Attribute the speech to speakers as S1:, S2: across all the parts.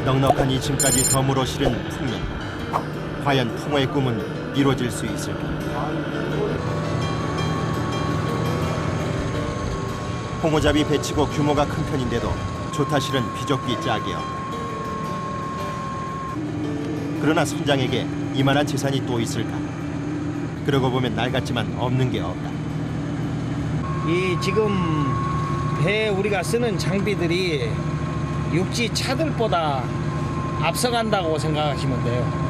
S1: 넉넉한 2층까지 덤으로 실은 풍년. 과연 풍어의 꿈은 이루어질 수 있을까? 홍어잡이 배치고 규모가 큰 편인데도 좋다 실은 비좁기 짝이요. 그러나 선장에게 이만한 재산이 또 있을까? 그러고 보면 날 같지만 없는 게 없다.
S2: 이 지금 배에 우리가 쓰는 장비들이 육지 차들보다 앞서간다고 생각하시면 돼요.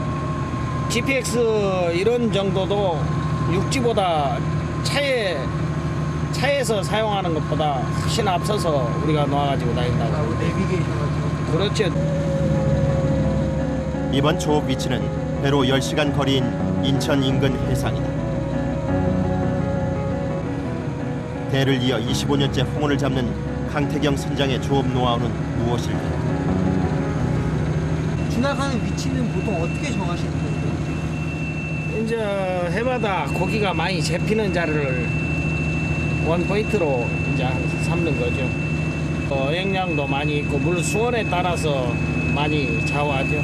S2: GPX 이런 정도도 육지보다 차에서 사용하는 것보다 훨씬 앞서서 우리가 놓아가지고 다닌다고.
S3: 내비게이션.
S2: 그렇죠.
S1: 이번 조업 위치는 배로 10시간 거리인 인천 인근 해상이다. 대를 이어 25년째 홍어를 잡는 강태경 선장의 조업 노하우는 무엇일까?
S3: 지나가는 위치는 보통 어떻게 정하시는 거예요?
S2: 이제 해마다 고기가 많이 잡히는 자리를 원 포인트로 이제 삼는 거죠. 어획량도 많이 있고 물 수온에 따라서 많이 좌우하죠.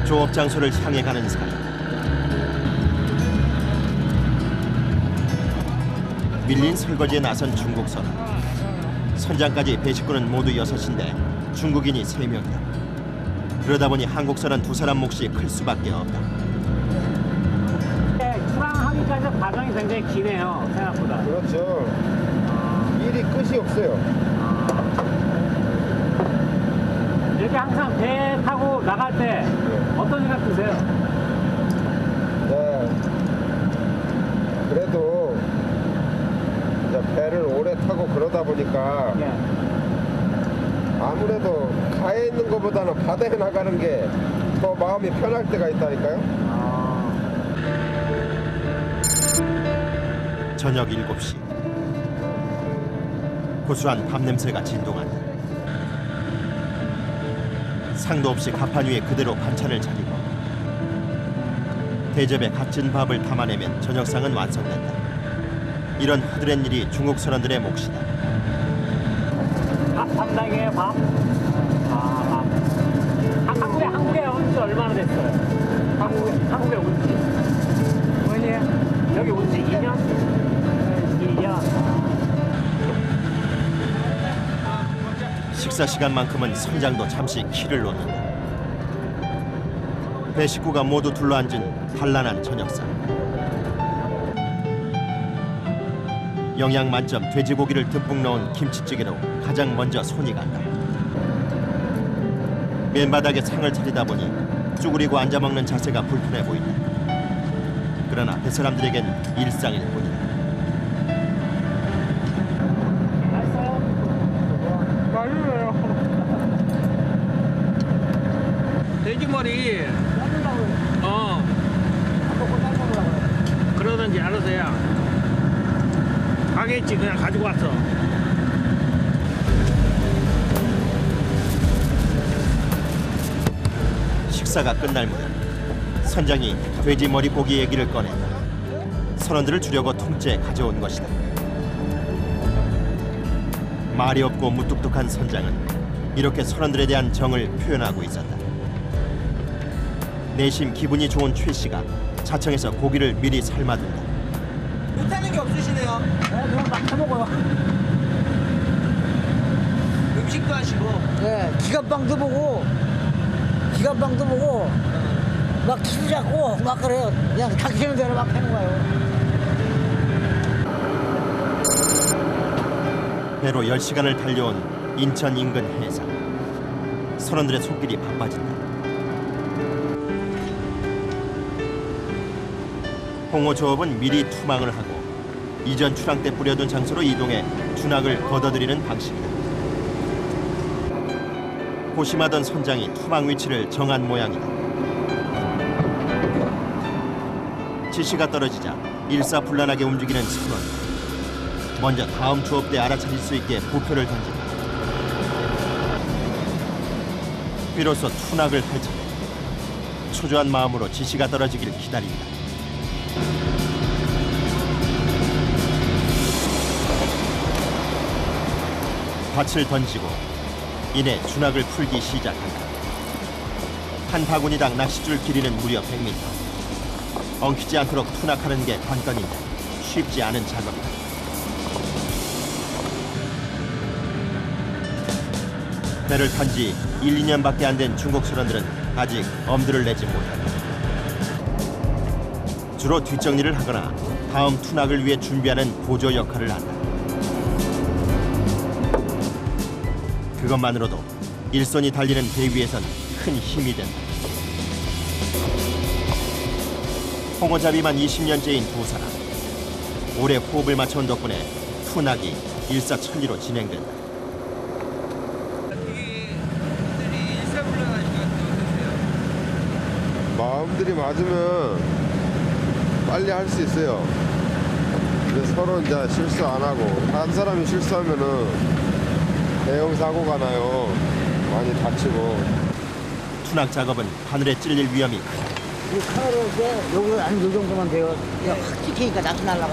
S1: 조업 장소를 향해 가는 사이 밀린 설거지에 나선 중국선. 선장까지 배 식구는 모두 6인데 중국인이 3명이다. 그러다 보니 한국선은 2사람 몫이 클 수밖에 없다.
S4: 출항하기까지 과정이 굉장히 기네요, 생각보다.
S5: 그렇죠. 일이 끝이 없어요.
S4: 이렇게 항상 배 타고 나갈 때 어떤 생각 드세요?
S5: 네. 그래도 이제 배를 오래 타고 그러다 보니까
S4: 예.
S5: 아무래도 가에 있는 것보다는 바다에 나가는 게 더 마음이 편할 때가 있다니까요.
S1: 저녁 7시. 고소한 밥 냄새가 진동한다. 상도 없이 갑판 위에 그대로 반찬을 차리고 대접에 값진 밥을 담아내면 저녁상은 완성된다. 이런 허드렛 일이 중국 선원들의 몫이다.
S4: 밥 담당이에요, 밥? 밥. 한국에 온 지 얼마나 됐어요? 한국에 온 지. 뭐냐? 여기 온 지 2년? 2년.
S1: 식사 시간만큼은 선장도 잠시 키를 놓는다. 배 식구가 모두 둘러앉은 단란한 저녁상. 영양 만점 돼지고기를 듬뿍 넣은 김치찌개로 가장 먼저 손이 간다. 맨바닥에 상을 차리다 보니 쭈그리고 앉아 먹는 자세가 불편해 보인다. 그러나 배 사람들에겐 일상일 뿐이다.
S2: 돼지머리. 그러든지 알아서야. 가겠지 그냥 가지고 왔어.
S1: 식사가 끝날 무렵 선장이 돼지 머리고기 얘기를 꺼낸다. 선원들을 주려고 통째 가져온 것이다. 말이 없고 무뚝뚝한 선장은 이렇게 선원들에 대한 정을 표현하고 있었다. 내심 기분이 좋은 최 씨가 자청에서 고기를 미리 삶아둔다.
S3: 못하는 게 없으시네요.
S4: 네, 그럼 막 해먹어요.
S3: 음식도 하시고.
S6: 네, 기갑방도 보고 막 기술 잡고 막 그래요. 그냥 닥치는 대로 막 하는 거예요.
S1: 배로 10시간을 달려온 인천 인근 해상. 선원들의 손길이 바빠진다. 홍어 조업은 미리 투망을 하고 이전 출항 때 뿌려둔 장소로 이동해 준학을 걷어들이는 방식이다. 고심하던 선장이 투망 위치를 정한 모양이다. 지시가 떨어지자 일사불란하게 움직이는 선원. 먼저 다음 조업 때 알아차릴 수 있게 부표를 던진다. 비로소 투낙을 펼친다. 초조한 마음으로 지시가 떨어지길 기다린다. 밭을 던지고 이내 준학을 풀기 시작한다. 한 바구니당 낚싯줄 길이는 무려 100m. 엉키지 않도록 투낙하는 게 관건인데 쉽지 않은 작업이다. 배를 탄 지 1, 2년밖에 안 된 중국 선원들은 아직 엄두를 내지 못한다. 주로 뒷정리를 하거나 다음 투낙을 위해 준비하는 보조 역할을 한다. 그것만으로도 일손이 달리는 배 위에선 큰 힘이 된다. 홍어잡이만 20년째인 두 사람. 오래 호흡을 맞춰온 덕분에 투낙이 일사천리로 진행된다.
S3: 되게 분들이 일사불란하니까 어떠세요?
S5: 마음들이 맞으면 빨리 할 수 있어요. 근데 서로 이제 실수 안 하고 한 사람이 실수하면은 대형 사고가 나요. 많이 다치고.
S1: 투낙 작업은 바늘에 찔릴 위험이 크다.
S6: 이 칼로 이제 요거 한 요 정도만 돼요. 그냥 확 찍히니까 낚시 날라가.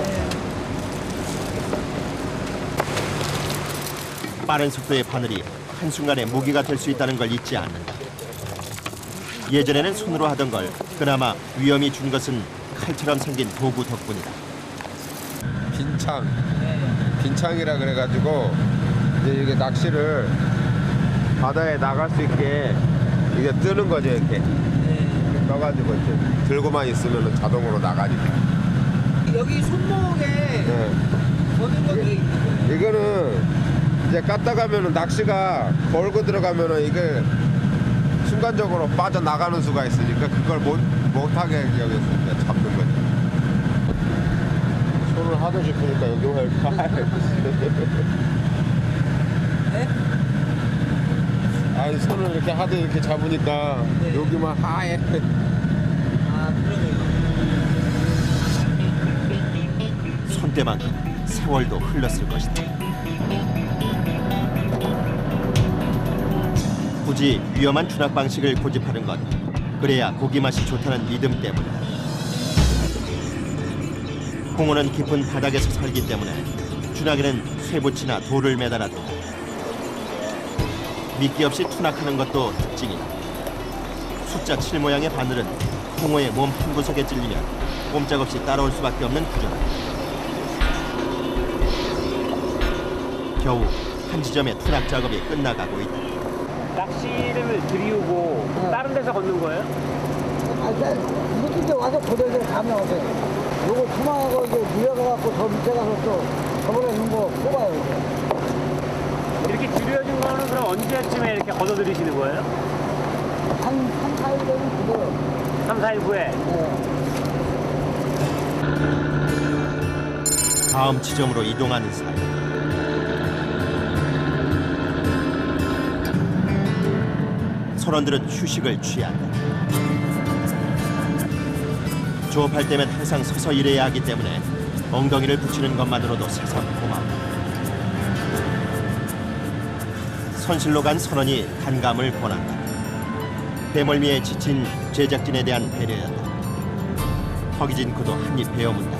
S1: 빠른 속도의 바늘이 한순간에 무기가 될 수 있다는 걸 잊지 않는다. 예전에는 손으로 하던 걸 그나마 위험이 준 것은 칼처럼 생긴 도구 덕분이다.
S5: 빈창이라 그래가지고 이제 이게 낚시를 바다에 나갈 수 있게 이게 뜨는 거죠. 이렇게 떠가지고 이제 들고만 있으면 자동으로 나가니까.
S3: 여기 손목에
S5: 네.
S3: 거는 것들이 있는 거예요.
S5: 이거는 이제 깠다 가면은 낚시가 걸고 들어가면은 이게 순간적으로 빠져나가는 수가 있으니까 그걸 못하게 여기서 이제 잡는 거죠. 손을 하도 싶으니까 여기 할
S3: 네?
S5: 아니 손을 이렇게 하도 이렇게 잡으니까
S3: 네.
S5: 여기만 하얘.
S3: 아, 그러네요.
S1: 손때만큼 세월도 흘렀을 것이다. 굳이 위험한 투낙 방식을 고집하는 건 그래야 고기 맛이 좋다는 믿음 때문이다. 홍어는 깊은 바닥에서 살기 때문에 투낙에는 쇠붙이나 돌을 매달아둔다. 미끼 없이 투낙하는 것도 특징이다. 숫자 7 모양의 바늘은 홍어의 몸 한 구석에 찔리면 꼼짝없이 따라올 수밖에 없는 구조다. 겨우 한 지점의 투낙 작업이 끝나가고 있다.
S4: 낚시를 들이우고 다른 데서 걷는 거예요?
S6: 아, 일단 이제 와서 고대에 가면 어때? 요거 투망하고 이제 밀어가갖고 저 밑에 가서 또 저번에 있는 거 뽑아요. 이제.
S4: 이렇게 들여진 거는 그럼 언제쯤에 이렇게 걷어들이시는 거예요?
S6: 한 3, 4일 되면 그거요.
S4: 3, 4일 후에?
S6: 네.
S1: 다음 지점으로 이동하는 사이 선원들은 휴식을 취한다. 조업할 때면 항상 서서 일해야 하기 때문에 엉덩이를 붙이는 것만으로도 새삼 고마워. 선실로 간 선원이 단감을 권한다. 배멀미에 지친 제작진에 대한 배려였다. 허기진 그도 한입 베어문다.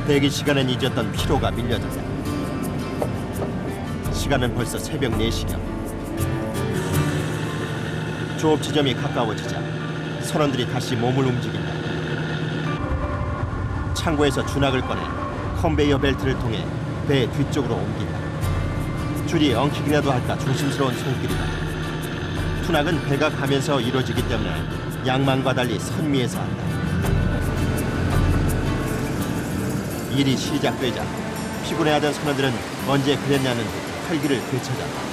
S1: 대기 시간엔 잊었던 피로가 밀려든다. 시간은 벌써 새벽 4시경. 조업 지점이 가까워지자 선원들이 다시 몸을 움직인다. 창고에서 준학을 꺼내 컨베이어 벨트를 통해 배 뒤쪽으로 옮긴다. 줄이 엉키기라도 할까 조심스러운 손길이다. 투낙은 배가 가면서 이루어지기 때문에 양만과 달리 선미에서 한다. 일이 시작되자 피곤해하던 선원들은 언제 그랬냐는 듯 활기를 되찾았다.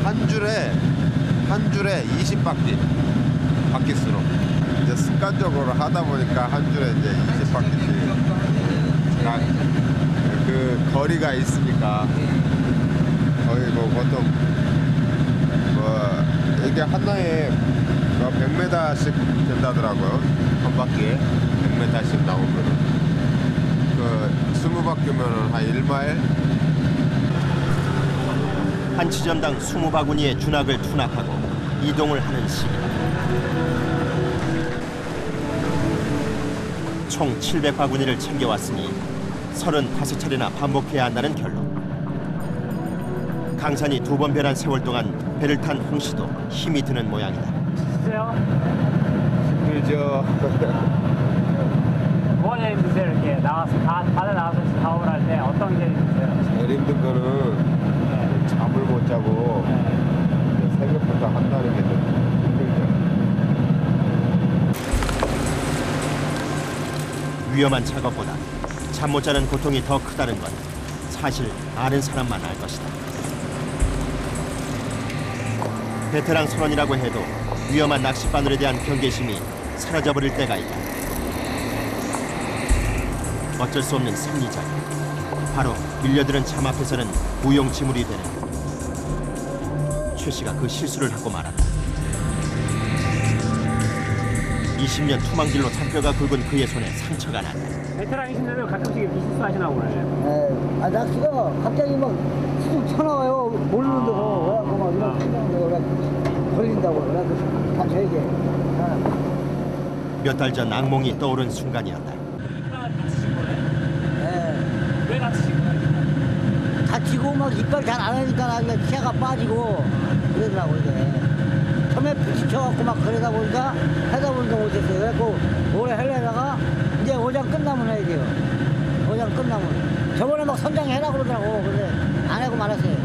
S5: 한 줄에 20바퀴 바퀴수로 이제 습관적으로 하다 보니까 한 줄에 이제 20바퀴씩 그 거리가 있으니까 거의 뭐 보통 뭐 이게 하나에 100m씩 된다더라고요. 한 바퀴에 100m씩 나오면은 그 20바퀴면은 한 1마일.
S1: 한 지점당 20바구니의 준학을 투낙하고 이동을 하는 시기다. 총 700바구니를 챙겨왔으니 35차례나 반복해야 한다는 결론. 강산이 2번 변한 세월 동안 배를 탄 홍씨도 힘이 드는 모양이다.
S4: 드세요?
S5: 그죠.
S4: 뭐가 힘드세요? 이렇게 나와서 바다 나와서 작업을 할 때 어떤 게 힘드세요?
S5: 제일 힘든 거는 잠을 못 자고 새벽부터 한다는 게 좀 힘들죠.
S1: 위험한 작업보다 잠 못 자는 고통이 더 크다는 건 사실 아는 사람만 알 것이다. 베테랑 선원이라고 해도 위험한 낚싯바늘에 대한 경계심이 사라져버릴 때가 있다. 어쩔 수 없는 생리적. 바로 밀려드는 잠 앞에서는 무용지물이 되는 최 씨가 그 실수를 하고 말았다. 20년 투망질로 잔뼈가 굵은 그의 손에 상처가 났다.
S4: 베테랑이신데도 가끔씩 이렇게 실수하시나 보네.
S6: 예. 아, 낚시가 갑자기 막 수중 쳐나와요. 모르는 데서. 그래갖고 막 이런 생각이 걸린다고. 그래갖고 다 저에게.
S1: 몇 달 전 악몽이 떠오른 순간이었다.
S6: 예.
S4: 왜 다치신 거예요?
S6: 다치고 막 이빨 잘 안 하니까 그냥 치아가 빠지고 그러더라고 이게. 처음에 부딪혀갖고 막 그러다 보니까 하다 보니까 못했어요. 그래갖고 올해 하려다가 이제 오장 끝나면 해야 돼요. 오장 끝나면. 저번에 막 선장 해라 그러더라고. 근데 안 하고 말았어요.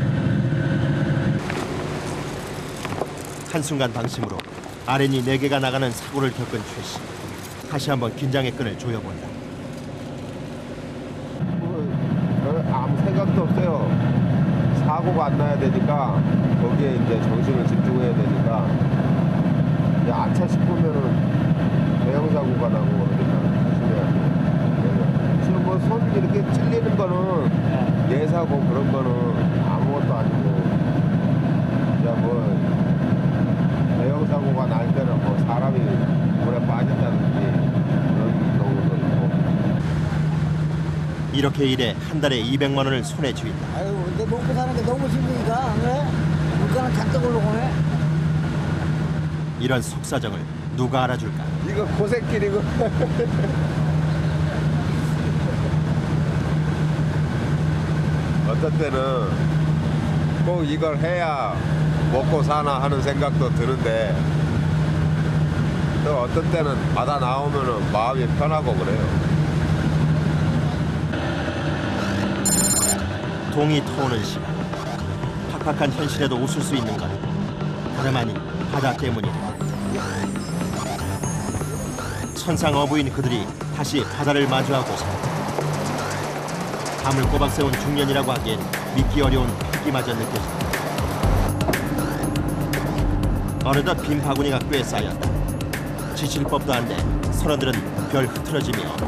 S1: 한순간 방심으로 아렌이 4개가 나가는 사고를 겪은 최 씨. 다시 한번 긴장의 끈을 조여본다.
S5: 아무 생각도 없어요. 사고가 안 나야 되니까 거기에 이제 정신을 집중해야 되니까 이제 아차 싶으면은 대형 사고가 나고 그러니까 조심해야 돼요. 지금 뭐 손 이렇게 찔리는 거는 예사고 그런 거는 아무것도 아니고 이제 뭐 대형 사고가 날 때는 뭐 사람이 물에 빠진다든지 그런 경우도 있고.
S1: 이렇게 일해 한 달에 200만 원을 손에 쥐인다.
S6: 아유, 근데 먹고 사는 게 너무 힘드니까 안 그래? 물가는 잔뜩 올라오네.
S1: 이런 속사정을 누가 알아줄까?
S5: 이거 고생길이고. 어떤 때는 꼭 이걸 해야 먹고 사나 하는 생각도 드는데 또 어떤 때는 바다 나오면은 마음이 편하고 그래요.
S1: 동이 터오는 시간. 팍팍한 현실에도 웃을 수 있는 건 다름 아닌 바다 때문이다. 천상어부인 그들이 다시 바다를 마주하고 산다. 밤을 꼬박 세운 중년이라고 하기엔 믿기 어려운 패기마저 느껴진다. 어느덧 빈 바구니가 꽤 쌓였다. 지칠 법도 한데 선원들은 별 흐트러짐이 없다.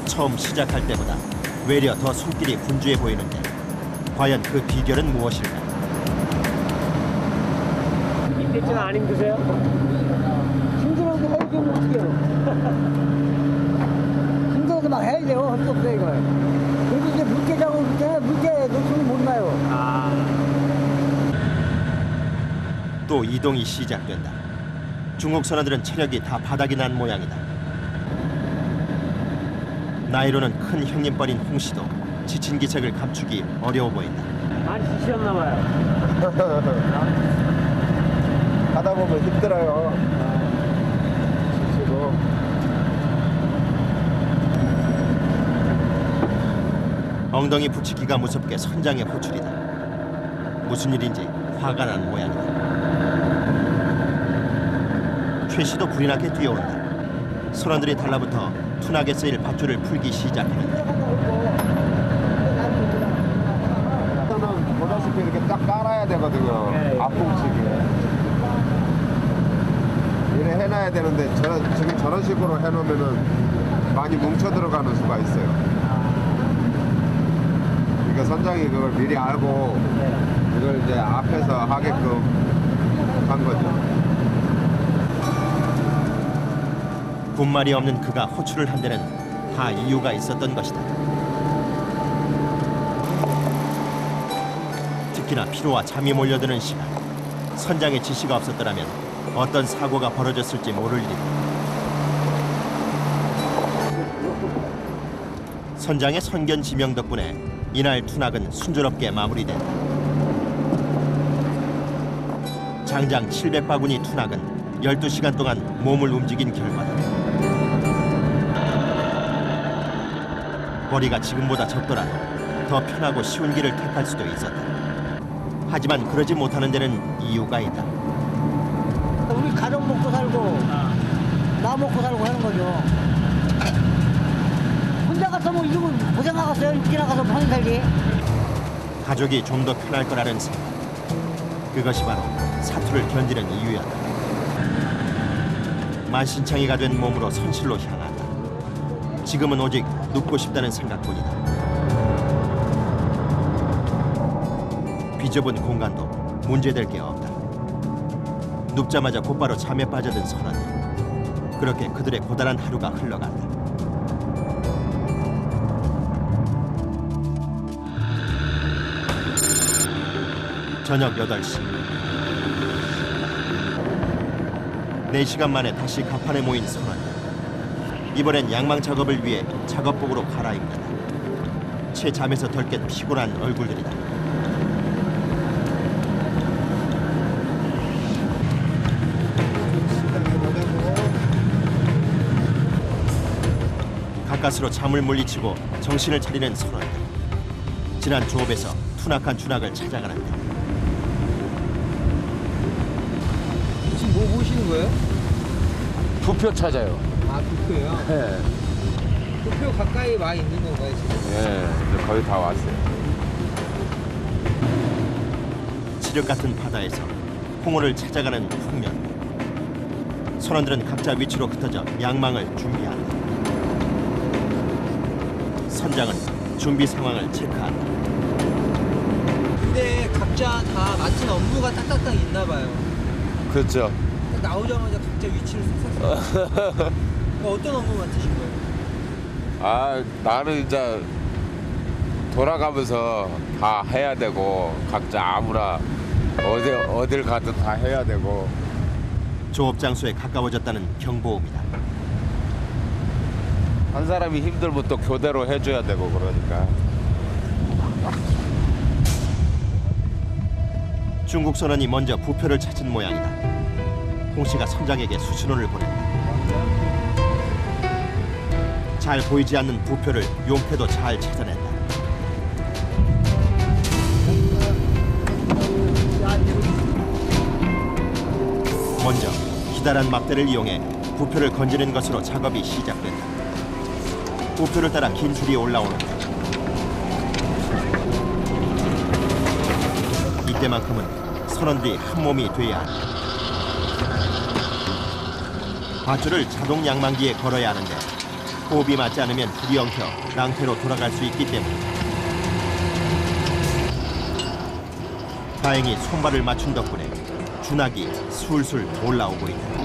S1: 처음 시작할 때보다 외려 더 손길이 분주해 보이는데 과연 그 비결은 무엇일까?
S4: 힘들지는 안 힘드세요?
S6: 힘들어도 해야지 뭐 어떡해요. 힘들어도 막 해야죠. 할 수 없어 이걸. 그리고 이제 물개 잡을 때 물개 놓치면 못 나요.
S1: 또 이동이 시작된다. 중국 선원들은 체력이 다 바닥이 난 모양이다. 나이로는 큰 형님뻘인 홍씨도 지친 기색을 감추기 어려워 보인다.
S4: 많이 지치셨나 봐요.
S5: 하다 보면 힘들어요. 지치고.
S1: 엉덩이 붙이기가 무섭게 선장의 호출이다. 무슨 일인지 화가 난 모양이다. 최 씨도 불이 나게 뛰어온다. 선원들이 달라붙어 둔하게 쓰일 밧줄을 풀기 시작하는다.
S5: 일단은 보다시피 이렇게 딱 깔아야 되거든요.
S4: 네.
S5: 앞봉치게. 이래 해놔야 되는데 지금 저런 식으로 해놓으면은 많이 뭉쳐 들어가는 수가 있어요. 그러니까 선장이 그걸 미리 알고 이걸 이제 앞에서 하게끔 한 거죠.
S1: 군말이 없는 그가 호출을 한 데는 다 이유가 있었던 것이다. 특히나 피로와 잠이 몰려드는 시간. 선장의 지시가 없었더라면 어떤 사고가 벌어졌을지 모를 일. 선장의 선견 지명 덕분에 이날 투낙은 순조롭게 마무리된다. 장장 700바구니 투낙은 12시간 동안 몸을 움직인 결과다. 거리가 지금보다 적더라도 더 편하고 쉬운 길을 택할 수도 있었다. 하지만 그러지 못하는 데는 이유가 있다.
S6: 우리 가족 먹고 살고 나 먹고 살고 하는 거죠. 혼자 가서 뭐 이거 고생하겠어요? 이렇게 나가서 편히 살기.
S1: 가족이 좀 더 편할 거라는 생각. 그것이 바로 사투를 견디는 이유였다. 만신창이가 된 몸으로 선실로 향한다. 지금은 오직 눕고 싶다는 생각뿐이다. 비좁은 공간도 문제될 게 없다. 눕자마자 곧바로 잠에 빠져든 선원들. 그렇게 그들의 고단한 하루가 흘러간다. 저녁 8시. 4시간 만에 다시 갑판에 모인 선원들. 이번엔 양망 작업을 위해 작업복으로 갈아입는다. 채 잠에서 덜 깬 피곤한 얼굴들이다. 가까스로 잠을 물리치고 정신을 차리는 선원들. 지난 조업에서 투낙한 준낙을 찾아가는데
S3: 지금 뭐 보시는 거예요?
S5: 부표 찾아요.
S3: 아, 부표요?
S5: 네.
S3: 부표 가까이 와 있는 건가요, 지금?
S5: 네, 이제 거의 다 왔어요.
S1: 칠흑 같은 바다에서 홍어를 찾아가는 풍년. 선원들은 각자 위치로 흩어져 양망을 준비한다. 선장은 준비 상황을 체크한다.
S3: 근데 각자 다 맡은 업무가 딱딱딱 있나 봐요.
S5: 그렇죠.
S3: 딱 나오자마자 각자 위치를 쏙쏙. 어떤 업무 맡으신 거예요?
S5: 아, 나는 이제 돌아가면서 다 해야 되고 각자 아무나 어딜 가든 다 해야 되고.
S1: 조업 장소에 가까워졌다는 경보음이다.
S5: 한 사람이 힘들면 또 교대로 해줘야 되고 그러니까.
S1: 중국 선원이 먼저 부표를 찾은 모양이다. 홍 씨가 선장에게 수신호를 보낸다. 잘 보이지 않는 부표를 용태도 잘 찾아낸다. 먼저 기다란 막대를 이용해 부표를 건지는 것으로 작업이 시작된다. 부표를 따라 긴 줄이 올라오는다. 이때만큼은 선원들이 한 몸이 돼야 한다. 밧줄을 자동 양망기에 걸어야 하는데 호흡이 맞지 않으면 불이 엉켜 낭태로 돌아갈 수 있기 때문이다. 다행히 손발을 맞춘 덕분에 준낙이 술술 올라오고 있다.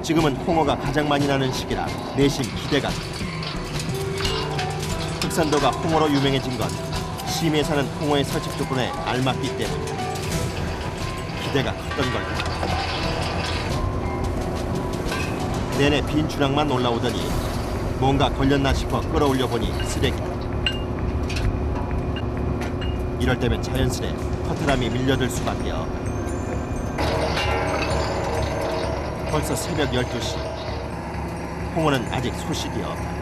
S1: 지금은 홍어가 가장 많이 나는 시기라 내심 기대가 된다. 흑산도가 홍어로 유명해진 건 심해 사는 홍어의 서식 조건에 알맞기 때문이다. 기대가 컸던 걸까. 내내 빈 준낙만 올라오더니 뭔가 걸렸나 싶어 끌어올려 보니 쓰레기다. 이럴 때면 자연스레 허탈함이 밀려들 수밖에 없다. 벌써 새벽 12시. 홍어는 아직 소식이 없다.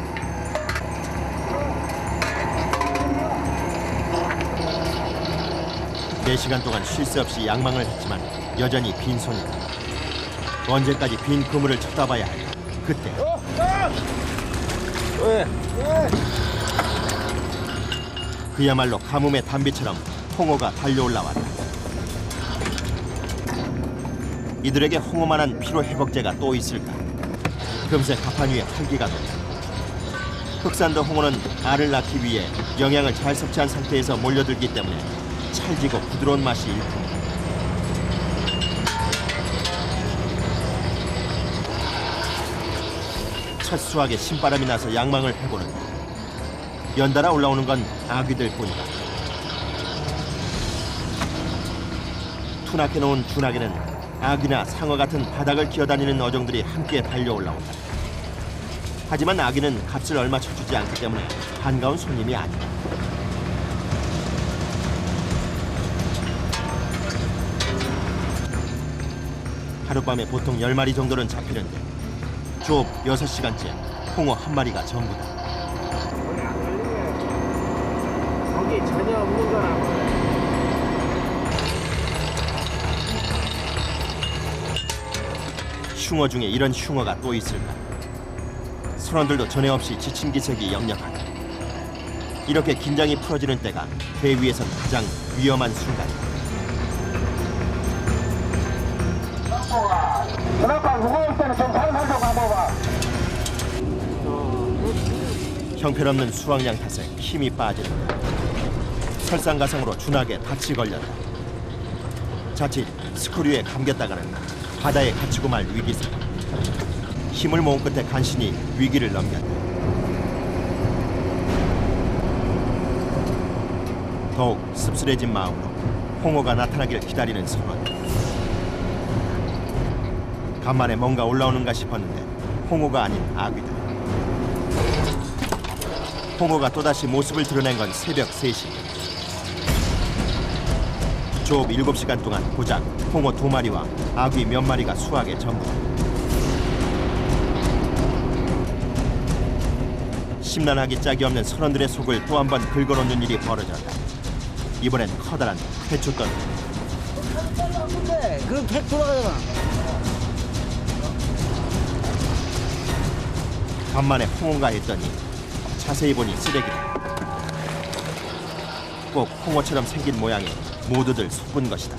S1: 네 시간 동안 쉴 새 없이 양망을 했지만 여전히 빈손이다. 언제까지 빈 그물을 쳐다봐야 할까? 그때 그야말로 가뭄의 단비처럼 홍어가 달려올라왔다. 이들에게 홍어만한 피로회복제가 또 있을까? 금세 가판 위에 활기가 돈다. 흑산도 홍어는 알을 낳기 위해 영양을 잘 섭취한 상태에서 몰려들기 때문에 찰지고 부드러운 맛이 일품이다. 첫 수확에 신바람이 나서 양망을 해보는다. 연달아 올라오는 건 아귀들 뿐이다. 투nak해놓은 준하게는 아귀나 상어 같은 바닥을 기어다니는 어종들이 함께 달려올라온다. 하지만 아귀는 값을 얼마 쳐주지 않기 때문에 반가운 손님이 아니다. 하룻밤에 보통 10마리 정도는 잡히는데 조업 6시간째 홍어 한 마리가 전부다.
S4: 거기 전혀 없는 거라고.
S1: 흉어 중에 이런 흉어가 또 있을까? 선원들도 전에 없이 지친 기색이 역력하다. 이렇게 긴장이 풀어지는 때가 배 위에선 가장 위험한 순간이다. 형편없는 수확량 탓에 힘이 빠진다. 설상가상으로 준하게 닻이 걸렸다. 자칫 스크류에 감겼다가는 바다에 갇히고 말 위기세. 힘을 모은 끝에 간신히 위기를 넘겼다. 더욱 씁쓸해진 마음으로 홍어가 나타나길 기다리는 선원. 간만에 뭔가 올라오는가 싶었는데 홍어가 아닌 아귀다. 홍어가 또다시 모습을 드러낸 건 새벽 3시. 조업 7시간 동안 고작 홍어 2마리와 아귀 몇 마리가 수확의 전부다. 심란하기 짝이 없는 선원들의 속을 또 한 번 긁어놓는 일이 벌어졌다. 이번엔 커다란 회초던.
S6: 근데 그럼 택 돌아가잖아.
S1: 간만에 홍어가 했더니 자세히 보니 쓰레기다. 꼭 홍어처럼 생긴 모양에 모두들 속은 것이다.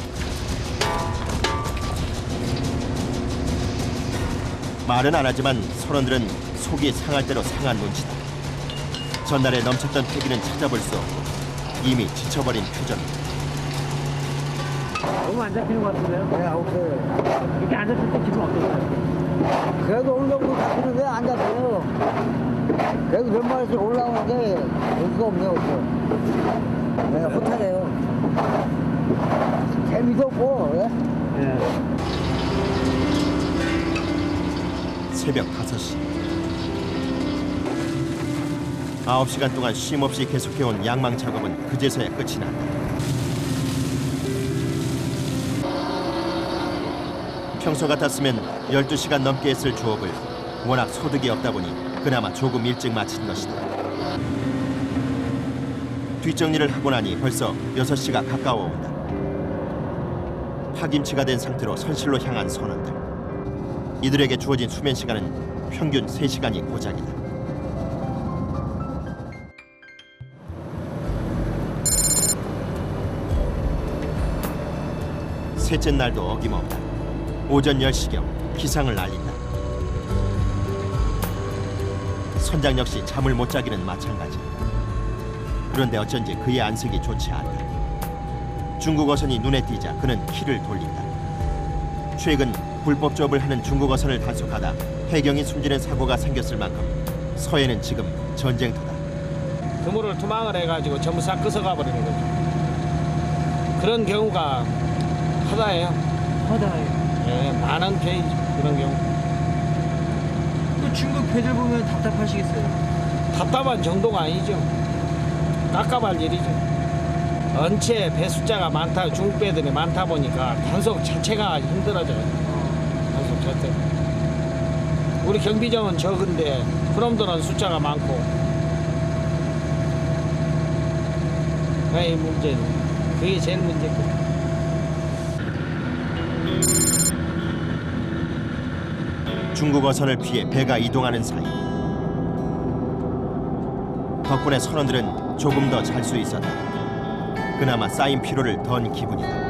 S1: 말은 안 하지만 선원들은 속이 상할 대로 상한 눈치다. 전날에 넘쳤던 패기는 찾아볼 수 없고 이미 지쳐버린 표정이다.
S4: 너무 안 잡히는 것 같은데요?
S6: 네, 없어요.
S4: 이렇게 안 잡힐 때 기분 어떠세요?
S6: 그래도 어느 정도 잡히는데 안 잡혀요. 그래도 몇 마리씩 올라오는데 올 수가 없네요, 없어. 네, 호탈해요. 재미도 없고, 예?
S1: 새벽 5시. 9시간 동안 쉼없이 계속해온 양망 작업은 그제서야 끝이 난다. 평소 같았으면 12시간 넘게 했을 조업을 워낙 소득이 없다 보니 그나마 조금 일찍 마친 것이다. 뒷정리를 하고 나니 벌써 6시가 가까워 온다. 파김치가 된 상태로 선실로 향한 선원들. 이들에게 주어진 수면 시간은 평균 3시간이 고작이다. 셋째 날도 어김없다. 오전 10시경 기상을 알린다. 선장 역시 잠을 못 자기는 마찬가지. 그런데 어쩐지 그의 안색이 좋지 않다. 중국 어선이 눈에 띄자 그는 키를 돌린다. 최근 불법 조업을 하는 중국 어선을 단속하다 해경이 숨지는 사고가 생겼을 만큼 서해는 지금 전쟁터다.
S2: 그물을 투망을 해가지고 전부 싹 끄서가 버리는 거죠. 그런 경우가 하다예요.
S3: 하다예요.
S2: 예, 많은 편이죠. 그런 경우.
S3: 그 중국 배들 보면 답답하시겠어요?
S2: 답답한 정도가 아니죠. 깝깝할 일이죠. 언체 배 숫자가 많다, 중국 배들이 많다 보니까 단속 자체가 힘들어져요. 단속 자체. 우리 경비정은 적은데 그놈들은 숫자가 많고. 그게 문제죠. 그게 제일 문제고.
S1: 중국 어선을 피해 배가 이동하는 사이 덕분에 선원들은 조금 더 잘 수 있었다. 그나마 쌓인 피로를 던 기분이다.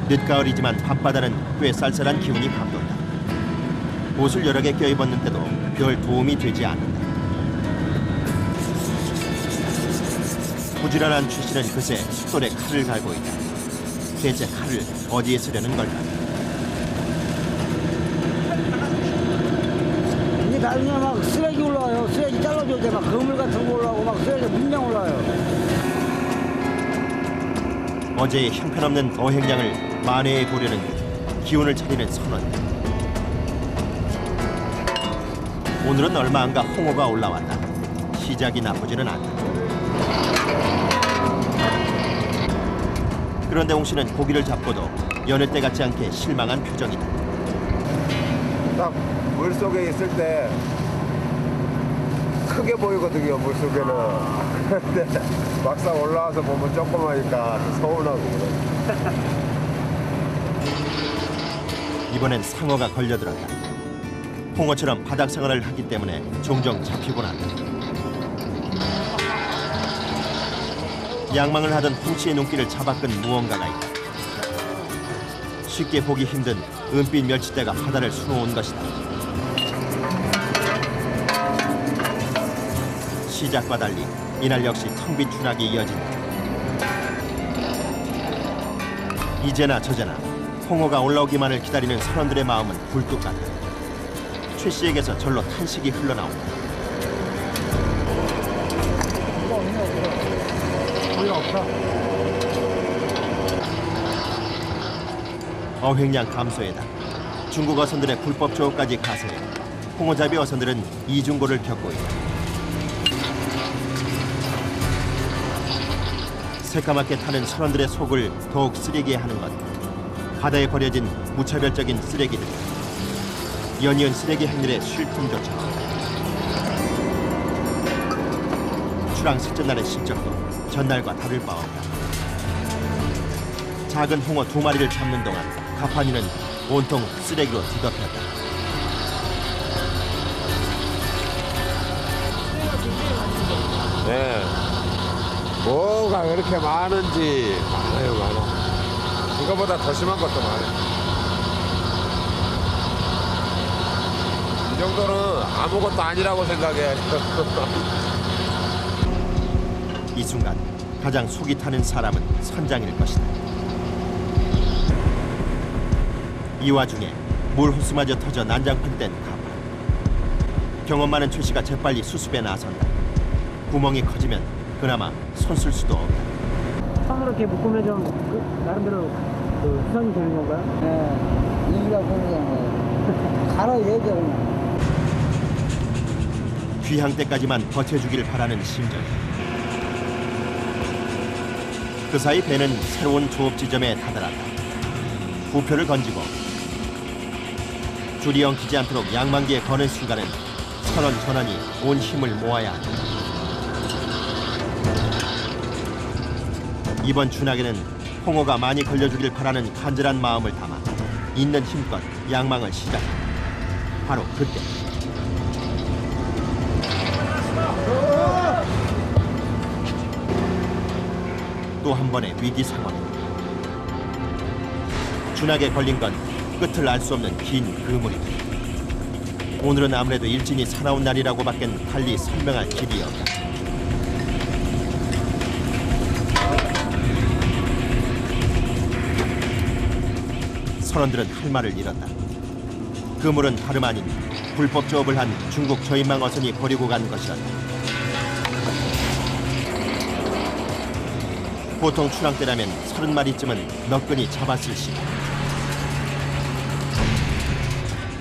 S1: 늦가을이지만 밤바다는 꽤 쌀쌀한 기운이 감돈다. 옷을 여러 개 껴입었는데도 별 도움이 되지 않는다. 부지런한 최씨는 그새 숫돌에 칼을 갈고 있다. 대체 칼을 어디에 쓰려는 걸까?
S6: 이게 나중에 막 쓰레기 올라와요. 쓰레기 잘라줘야 돼. 막 그물 같은 거 올라오고 막 쓰레기 문양 올라와요.
S1: 어제의 형편없는 어획량을 만회해 보려는 듯 기운을 차리는 선원들. 오늘은 얼마 안가 홍어가 올라왔다. 시작이 나쁘지는 않다. 그런데 홍 씨는 고기를 잡고도 여느 때 같지 않게 실망한 표정이다.
S5: 딱 물속에 있을 때 크게 보이거든요, 물속에는. 근데 막상 올라와서 보면 조그마니까 서운하고 그래.
S1: 이번엔 상어가 걸려들었다. 홍어처럼 바닥 생활을 하기 때문에 종종 잡히곤 한다. 양망을 하던 홍 씨의 눈길을 잡아끈 무언가가 있다. 쉽게 보기 힘든 은빛 멸치대가 바다를 수놓은 것이다. 시작과 달리 이날 역시 텅 빈 추락이 이어진다. 이제나 저제나 홍어가 올라오기만을 기다리는 선원들의 마음은 굴뚝 같다. 최 씨에게서 절로 탄식이 흘러나온다. 어획량 감소에다 중국 어선들의 불법 조업까지 가세해 홍어잡이 어선들은 이중고를 겪고 있다. 새까맣게 타는 선원들의 속을 더욱 쓰리게 하는 것, 바다에 버려진 무차별적인 쓰레기들. 연이은 쓰레기 행렬의 쉴 틈조차 없다. 추랑 셋째 날의 실적도 전날과 다를 바 없다. 작은 홍어 2마리를 잡는 동안 가판이는 온통 쓰레기로 뒤덮였다.
S5: 네. 뭐가 그렇게 많은지 많아요, 많아. 이거보다 더 심한 것도 많아요. 이 정도는 아무것도 아니라고 생각해요.
S1: 이 순간 가장 속이 타는 사람은 선장일 것이다. 이 와중에 물 호스마저 터져 난장판된 가판. 경험 많은 최 씨가 재빨리 수습에 나선다. 구멍이 커지면 그나마 손 쓸 수도 없다.
S4: 손으로 이렇게 묶으면 좀 나름대로 수상이 되는 건가요?
S6: 네, 이기가 보는 갈아야죠 그냥.
S1: 귀향 때까지만 버텨주길 바라는 심정. 그 사이 배는 새로운 조업 지점에 다다랐다. 부표를 건지고 줄이 엉키지 않도록 양만기에 거는 순간은 선원 전원이 온 힘을 모아야 한다. 이번 준하게는 홍어가 많이 걸려주길 바라는 간절한 마음을 담아 있는 힘껏 양망을 시작한다. 바로 그때 또 한 번의 위기 상황. 준하게 걸린 건 끝을 알 수 없는 긴 그물이다. 오늘은 아무래도 일진이 사나운 날이라고밖엔 달리 설명할 길이 없다. 선원들은 할 말을 잃었다. 그물은 다름 아닌 불법 조업을 한 중국 저인망 어선이 버리고 간 것이었다. 보통 추랑 때라면 30마리쯤은 너끈히 잡았을 시간.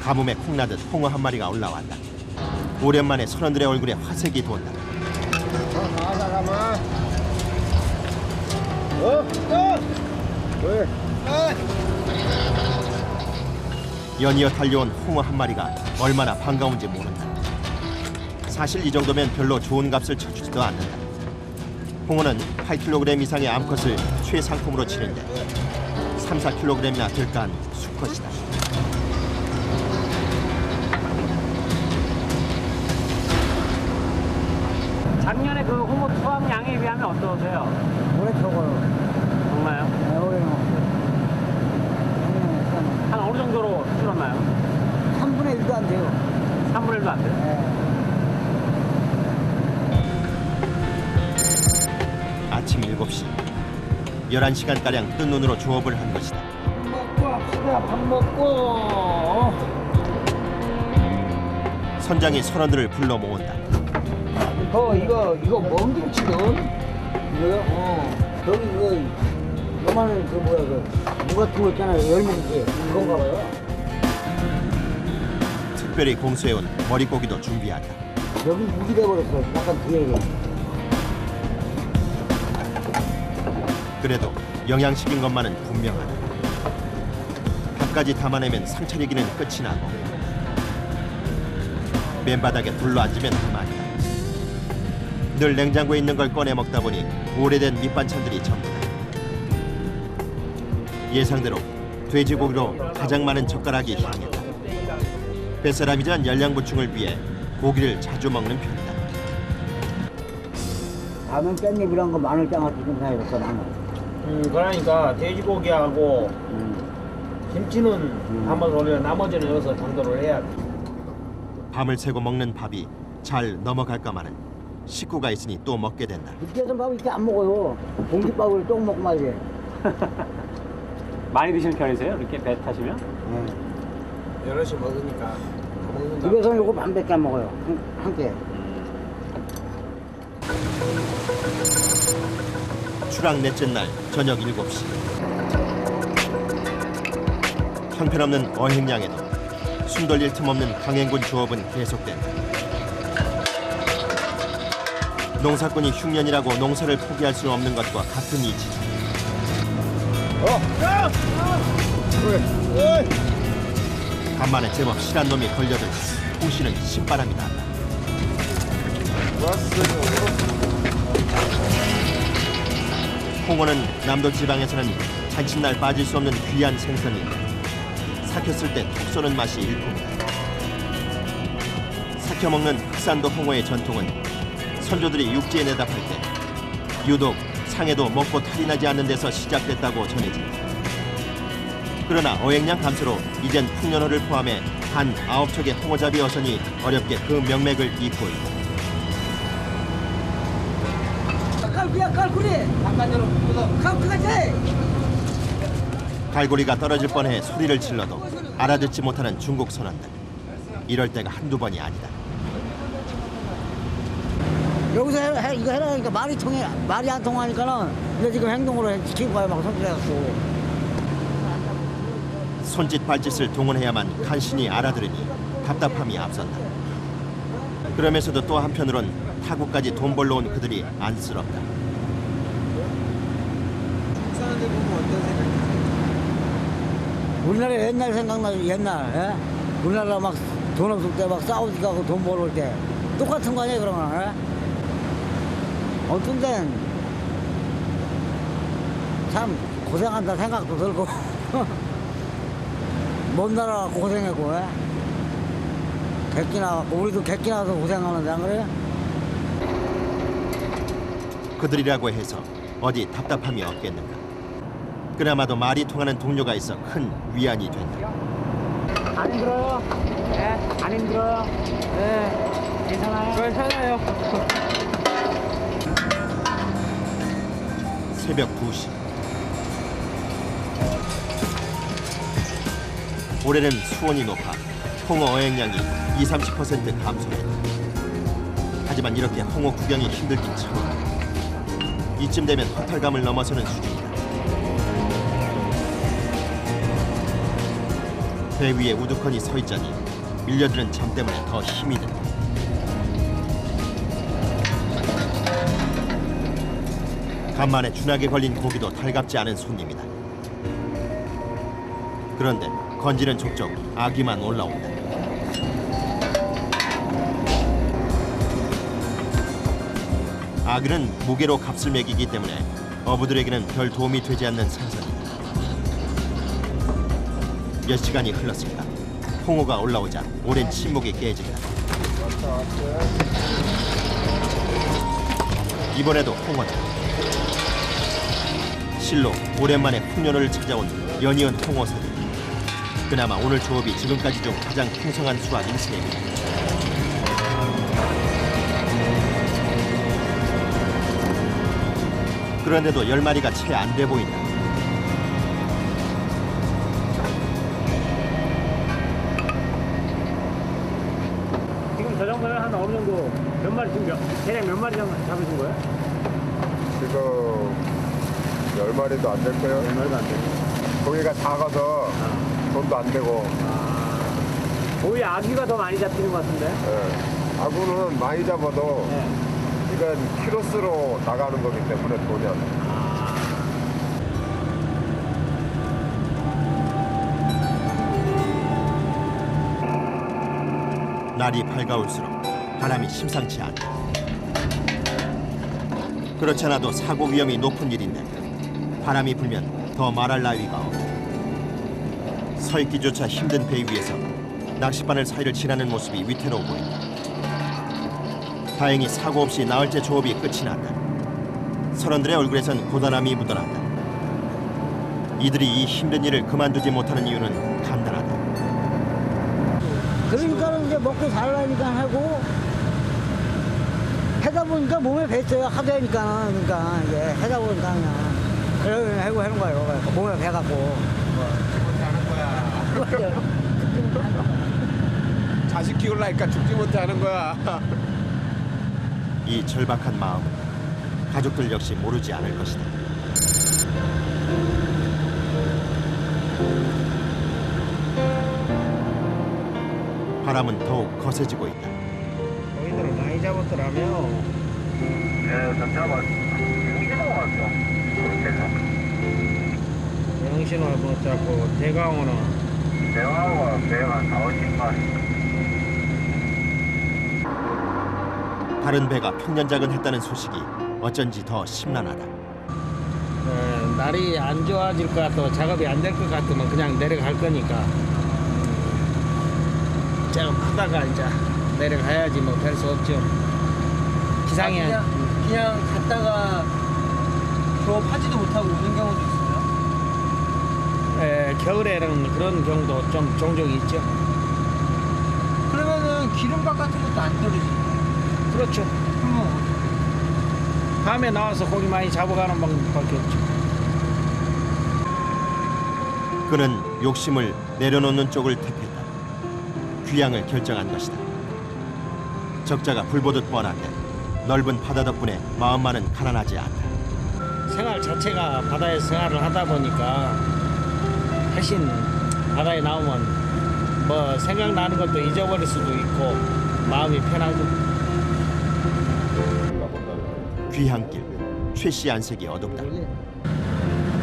S1: 가뭄에 콩나듯 홍어 한 마리가 올라왔다. 오랜만에 선원들의 얼굴에 화색이 돈다.
S5: 잠깐만. 왜?
S1: 연이어 달려온 홍어 한 마리가 얼마나 반가운지 모른다. 사실 이 정도면 별로 좋은 값을 쳐주지도 않는다. 홍어는 8kg 이상의 암컷을 최상품으로 치는데 3, 4kg이나 될까한 수컷이다.
S4: 작년에 그 홍어 수확량에 비하면 어떠세요?
S6: 올해 적어요.
S4: 정말요?
S6: 네, 올해는 없어요.
S4: 한 어느 정도로 줄었나요?
S6: 3분의 1도 안 돼요.
S4: 3분의 1도 안 돼요?
S6: 네.
S1: 아침 7시 11시간가량 뜬 눈으로 조업을 한 것이다.
S2: 밥 먹고 합시다. 밥 먹고.
S1: 선장이 선원들을 불러 모은다.
S6: 이거 멍김치거든? 이거요? 저기 이거 그만은 그 뭐야 무 같은 거 있잖아요. 열무지 그건가 봐요.
S1: 특별히 공수해온 머릿고기도 준비한다.
S6: 여기 무기 돼버렸어. 약간 뒤에.
S1: 그래도 영양식인 것만은 분명하다. 밥까지 담아내면 상차리기는 끝이 나고 맨바닥에 둘러앉으면 그만이다. 늘 냉장고에 있는 걸 꺼내 먹다 보니 오래된 밑반찬들이 전부다. 예상대로 돼지고기로 가장 많은 젓가락이 향했다. 뱃사람이자 열량 보충을 위해 고기를 자주 먹는 편이다.
S6: 라면 깻잎이란 거 마늘장아찌 좀 사야겠어 나는.
S2: 그러니까 돼지고기하고 김치는 담아서 올려 나머지는 여기서 당도를 해야 돼.
S1: 밤을 새고 먹는 밥이 잘 넘어갈까마는 식구가 있으니 또 먹게 된다.
S6: 늦게선 밥 이렇게 안 먹어요. 공깃밥을 똥 먹고 말이지.
S4: 많이 드시는 편이세요? 이렇게 배 타시면?
S6: 네.
S2: 여럿이 먹으니까 다 먹는다.
S6: 집에서는 요거 반밖에 안 먹어요. 한 끼.
S1: 추락 넷째 날 저녁 7시. 형편없는 어획량에도 숨 돌릴 틈 없는 강행군 조업은 계속된다. 농사꾼이 흉년이라고 농사를 포기할 수 없는 것과 같은 이치다. 간만에 제법 실한 놈이 걸려들고 호시는 신바람이 난다. 홍어는 남도 지방에서는 잔칫날 빠질 수 없는 귀한 생선인데 삭혔을 때 톡 쏘는 맛이 일품이다. 삭혀 먹는 흑산도 홍어의 전통은 선조들이 육지에 내다팔 때 유독 상해도 먹고 탈이 나지 않는 데서 시작됐다고 전해진다. 그러나 어획량 감소로 이젠 풍년호를 포함해 한 9척의 홍어잡이 어선이 어렵게 그 명맥을 잇고 있다.
S6: 깔꾸야 깔꾸리. 깔꾸가지.
S1: 갈고리가 떨어질 뻔해 소리를 질러도 알아듣지 못하는 중국 선원들. 이럴 때가 한두 번이 아니다.
S6: 여기서 이거 해라니까 말이 안 통하니까는 근데 지금 행동으로 지키고 가요 막 손질해갖고.
S1: 손짓 발짓을 동원해야만 간신히 알아들으니 답답함이 앞선다. 그러면서도 또 한편으론 타국까지 돈 벌러 온 그들이 안쓰럽다.
S3: 사는데 보면 어떤 생각이세요?
S6: 우리나라 옛날 생각나죠 옛날. 예? 우리나라 막 돈 없을 때 막 사우디 가고 돈 벌을 때 똑같은 거 아니에요 그러면. 예? 어떤 데는 참 고생한다 생각도 들고 먼 나라 가고 고생했고. 예? 객기 나왔고 우리도 객기 나와서 고생하는데 안 그래요?
S1: 그들이라고 해서 어디 답답함이 없겠는가. 그나마도 말이 통하는 동료가 있어 큰 위안이 된다.
S4: 안 힘들어요? 네? 안 힘들어요? 네. 괜찮아요? 괜찮아요.
S1: 새벽 2시. 올해는 수온이 높아 홍어 어획량이 20-30% 감소했다. 하지만 이렇게 홍어 구경이 힘들긴 처음이다. 이쯤 되면 허탈감을 넘어서는 수준이다. 배 위에 우두커니 서 있자니 밀려드는 잠 때문에 더 힘이 든다. 간만에 준하게 걸린 고기도 달갑지 않은 손님이다. 그런데 건지는 족족 아귀만 올라온다. 아귀는 무게로 값을 매기기 때문에 어부들에게는 별 도움이 되지 않는 생선이다. 몇 시간이 흘렀을까? 홍어가 올라오자 오랜 침묵이 깨진다. 이번에도 홍어다. 실로 오랜만에 풍년을 찾아온 연이은 홍어사들. 그나마 오늘 조업이 지금까지 중 가장 풍성한 수확인 셈이다. 그런데도 10마리가 채 안 돼 보인다.
S4: 지금 저 정도면 한 어느 정도 몇 마리 지금 대략 몇 마리 정도 잡으신 거예요?
S5: 지금 10마리도 안 될 거예요. 10마리도 안 되고. 고기가 작아서 돈도 안 되고.
S4: 오히려 아귀가 더 많이 잡히는 것 같은데.
S5: 예. 아구는 많이 잡아도 이건 키로수로 나가는 거기 때문에 돈이 안 돼.
S1: 날이 밝아올수록 바람이 심상치 않다. 그렇지 않아도 사고 위험이 높은 일인데 바람이 불면 더 말할 나위가 없다. 서 있기조차 힘든 배 위에서 낚싯바늘 사이를 지나는 모습이 위태로워 보인다. 다행히 사고 없이 나흘째 조업이 끝이 났다. 선원들의 얼굴에선 고단함이 묻어난다. 이들이 이 힘든 일을 그만두지 못하는 이유는 간단하다.
S6: 그러니까는 이제 먹고 살라니까 하고 하다 보니까 몸에 뱄어요. 하도 하니까 그러니까 이제 하다 보니까 그냥 하고 하는 거예요. 몸에 배갖고.
S5: 자식 키우려니까 죽지 못해 하는 거야.
S1: 이 절박한 마음은 가족들 역시 모르지 않을 것이다. 바람은 더욱 거세지고 있다.
S2: 거기들을 많이 잡았더라며. 영신은 못 잡고 대강호는
S1: 다른 배가 평년작은 소식이 어쩐지 더 심란하다.
S2: 날이 안 좋아질 것 같고 작업이 안 될 것 같으면 그냥 내려갈 거니까 조금 하다가 이제 내려가야지 뭐 별 수 없죠. 기상이
S3: 그냥 갔다가 조업하지도 못하고 오는 경우도 있어요.
S2: 겨울에는 그런 경우도 좀 종종 있죠.
S3: 그러면은 기름값 같은 것도 안 떨어지죠.
S2: 그렇죠.
S3: 그러면
S2: 밤에 나와서 고기 많이 잡아가는 방법밖에 없죠.
S1: 그는 욕심을 내려놓는 쪽을 택했다. 귀향을 결정한 것이다. 적자가 불보듯 뻔한데 넓은 바다 덕분에 마음만은 가난하지 않다.
S2: 생활 자체가 바다에서 생활을 하다 보니까 훨씬 바다에 나오면 뭐 생각나는 것도 잊어버릴 수도 있고 마음이 편하죠.
S1: 귀향길 최 씨 안색이 어둡다.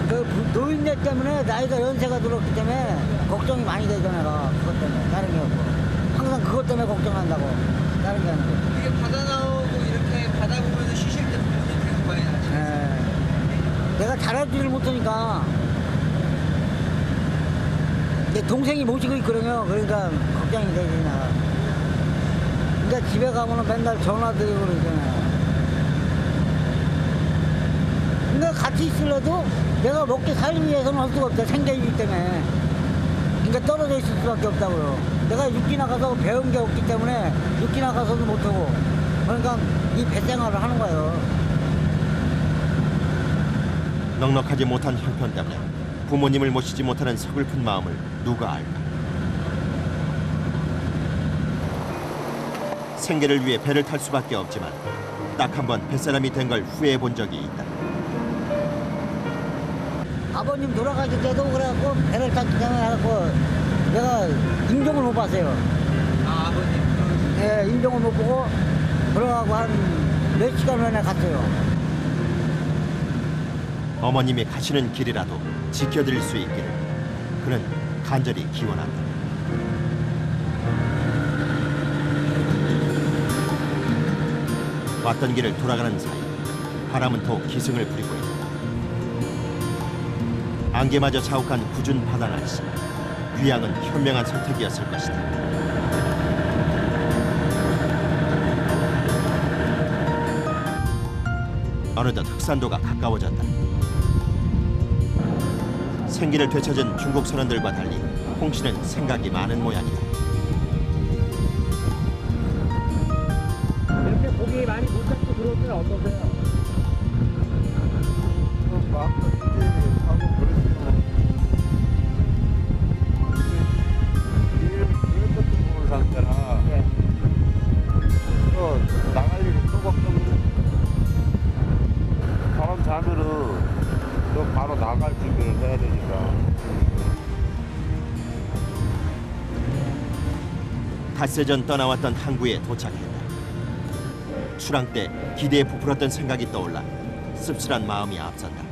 S6: 그 노인네 때문에 나이가 연세가 들었기 때문에 걱정이 많이 되잖아요. 그것 때문에 다른 게 없고 항상 그것 때문에 걱정한다고 다른 게 아니고.
S3: 이게 바다 나오고 이렇게 바다 보면서 쉬실 때 돈이 계속 많이 나죠.
S6: 내가 잘하지를 못하니까 내 동생이 모시고 있거든요. 그러니까 걱정이 되지 나. 그러니까 집에 가면은 맨날 전화드리고 그러잖아요. 근데 같이 있으려도 내가 먹기 살기 위해서는 할 수가 없다. 생계이기 때문에. 그러니까 떨어져 있을 수밖에 없다고요. 내가 육지 나가서 배운 게 없기 때문에 육지 나가서도 못하고 그러니까 이 배생활을 하는 거예요.
S1: 넉넉하지 못한 형편 때문에 부모님을 모시지 못하는 서글픈 마음을 누가 알까. 생계를 위해 배를 탈 수밖에 없지만 딱 한 번 뱃사람이 된 걸 후회해 본 적이 있다.
S6: 아버님 돌아가실 때도 그래갖고 배를 탔기 때문에 해갖고 내가 인종을 못 봤어요.
S3: 아, 아버님.
S6: 예, 인종을 못 보고 돌아가고 한 몇 시간 만에 갔어요.
S1: 어머님이 가시는 길이라도 지켜드릴 수 있기를 그는 간절히 기원한다. 왔던 길을 돌아가는 사이 바람은 더욱 기승을 부리고 있다. 안개마저 자욱한 굳은 바다 날씨. 귀향은 현명한 선택이었을 것이다. 어느덧 흑산도가 가까워졌다. 생기를 되찾은 중국 선원들과 달리 홍 씨는 생각이 많은 모양이다.
S4: 이렇게 고기 많이 못 잡고 들어오면 어떠세요?
S5: 마음껏 하고 그러시면 이런 것도 보는 상태라 또 나갈 일이 또 걱정. 바람 자면은 또
S1: 닷새 전 떠나왔던 항구에 도착했다. 출항 때 기대에 부풀었던 생각이 떠올라 씁쓸한 마음이 앞선다.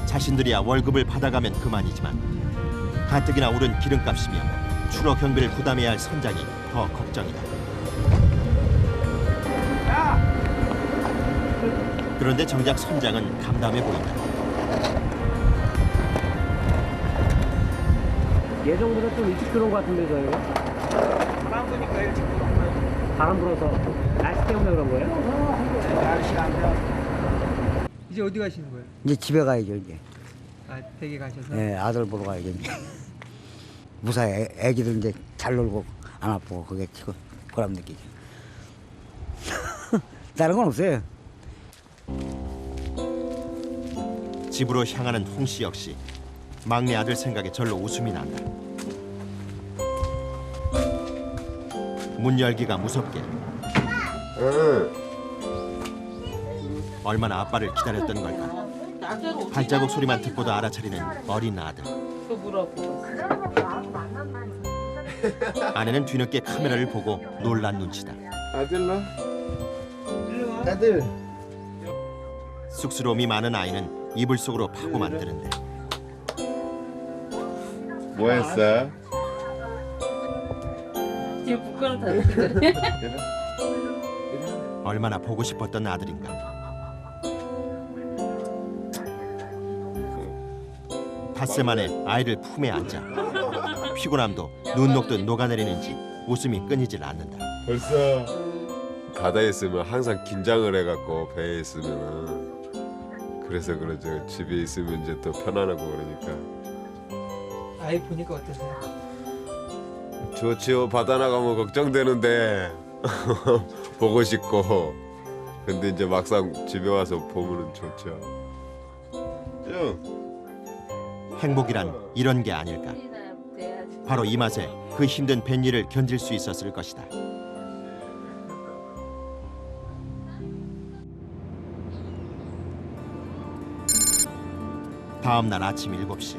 S1: 자신들이야 월급을 받아가면 그만이지만 가뜩이나 오른 기름값이며 추로 경비를 부담해야 할 선장이 더 걱정이다. 그런데 정작 선장은 담담해 보인다.
S4: 예정보다 좀 일찍 들어온 것 같은데 저희가?
S2: 바람 부니까 일찍 들어온 거예요.
S4: 바람 불어서 날씨 때문에 그런 거예요?
S2: 날씨가 안 좋아.
S3: 이제 어디 가시는 거예요?
S6: 이제 집에 가야죠 이제.
S3: 아, 댁에 가셔서?
S6: 네, 아들 보러 가야죠 이제. 무사히 애기들 이제 잘 놀고 안 아프고 그게 지금 보람 느끼죠. 다른 건 없어요.
S1: 집으로 향하는 홍씨 역시 막내 아들 생각에 절로 웃음이 난다. 문 열기가 무섭게 얼마나 아빠를 기다렸던 걸까. 발자국 소리만 듣고도 알아차리는 어린 아들. 아내는 뒤늦게 카메라를 보고 놀란 눈치다.
S5: 아들로. 아들.
S1: 쑥스러움이 많은 아이는 이불 속으로 파고 만드는데
S5: 뭐 했어?
S7: 지금 부끄러워 다
S1: 얼마나 보고 싶었던 아들인가. 닷새 만에 아이를 품에 앉아 피곤함도 눈 녹듯 녹아내리는지 웃음이 끊이질 않는다.
S5: 벌써 바다에 있으면 항상 긴장을 해갖고 배에 있으면은 그래서 그러죠. 집에 있으면 이제 또 편안하고 그러니까.
S3: 아이 보니까 어떠세요?
S5: 좋지요. 바다 나가면 걱정되는데 보고 싶고. 근데 이제 막상 집에 와서 보면은 좋죠. 쭉.
S1: 행복이란 이런 게 아닐까. 바로 이 맛에 그 힘든 뱃일을 견딜 수 있었을 것이다. 다음 날 아침 7시.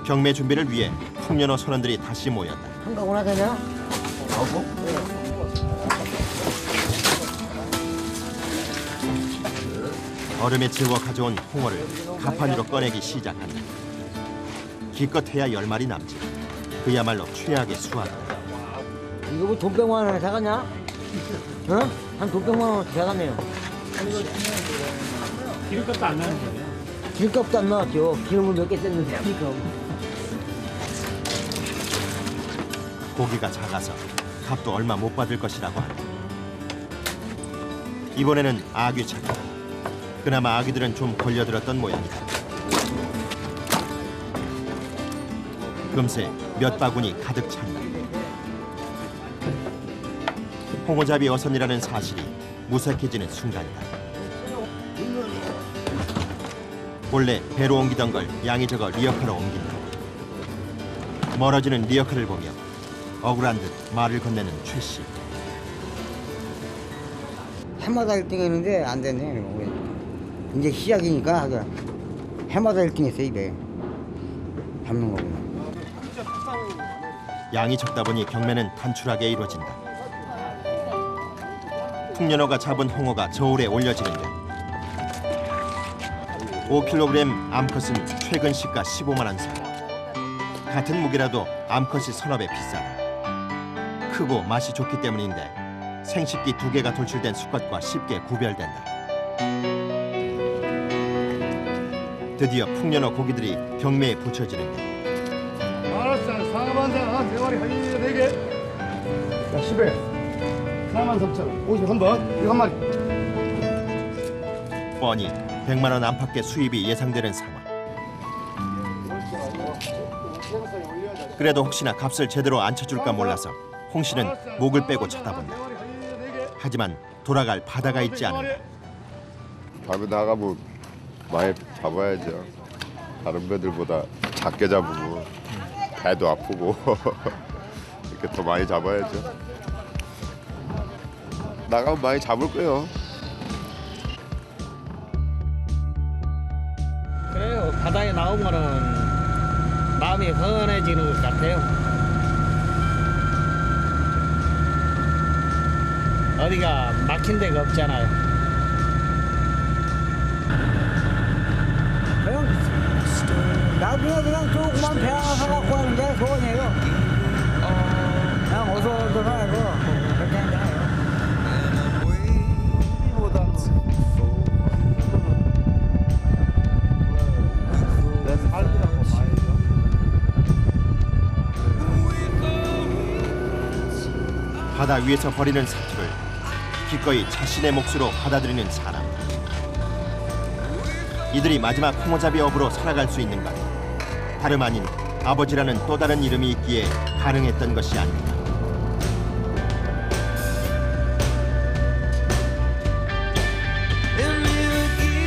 S1: 경매 준비를 위해 풍년호 선원들이 다시 모였다.
S6: 한가구나 되냐?
S1: 얼음에 재워 가져온 홍어를 가판으로 꺼내기 시작한다. 기껏 해야 10마리 남지. 그야말로 최악의 수확이다.
S6: 이거 뭐 돈 100만 원에 사갔냐? 어? 한 돈 100만 원 사갔네요.
S4: 기름값도 안 나는 거예요?
S6: 기름값도 안 나왔죠. 기름을 몇 개 뗐는데 지금.
S1: 고기가 작아서 값도 얼마 못 받을 것이라고 한다. 이번에는 아귀 찾기. 그나마 아귀들은 좀 걸려들었던 모양이다. 금세 몇 바구니 가득 찬다. 홍어잡이 어선이라는 사실이 무색해지는 순간이다. 원래 배로 옮기던 걸 양이 적어 리어카로 옮긴다. 멀어지는 리어카를 보며 억울한 듯 말을 건네는 최 씨.
S6: 해마다 1등 했는데 안 됐네. 이제 시작이니까 해마다 1등 했어 입에. 잡는 거구나.
S1: 양이 적다 보니 경매는 단출하게 이루어진다. 풍년호가 잡은 홍어가 저울에 올려지는데 5kg 암컷은 최근 시가 15만 원 선. 같은 무게라도 암컷이 서너 배 비싸다. 크고 맛이 좋기 때문인데 생식기 2개가 돌출된 수컷과 쉽게 구별된다. 드디어 풍년호 고기들이 경매에 붙여지는데
S8: 알았어, 4만원, 3마리 한 4개. 자, 10에 43,000원. 50 한 번, 이거 한 마리.
S1: 뻔히 100만 원 안팎의 수입이 예상되는 상황. 그래도 혹시나 값을 제대로 안 쳐줄까 몰라서 홍 씨는 목을 빼고 쳐다본다. 하지만 돌아갈 바다가 있지 않은다.
S5: 밤에 나가면 많이 잡아야죠. 다른 배들보다 작게 잡으면 배도 아프고 이렇게 더 많이 잡아야죠. 나가면 많이 잡을 거예요.
S2: 바다에 나오면은 마음이 헌해지는 것 같아요. 어디가 막힌 데가 없잖아요.
S6: 나중에 그냥 조그만 배 하나 사갖고 하는 게 소원이에요. 그냥 어서 어서 하고 그렇게 하는 게 나아요.
S1: 바다 위에서 벌이는 사투를 기꺼이 자신의 몫으로 받아들이는 사람. 이들이 마지막 홍어잡이 업으로 살아갈 수 있는 것, 다름 아닌 아버지라는 또 다른 이름이 있기에 가능했던 것이 아닙니다.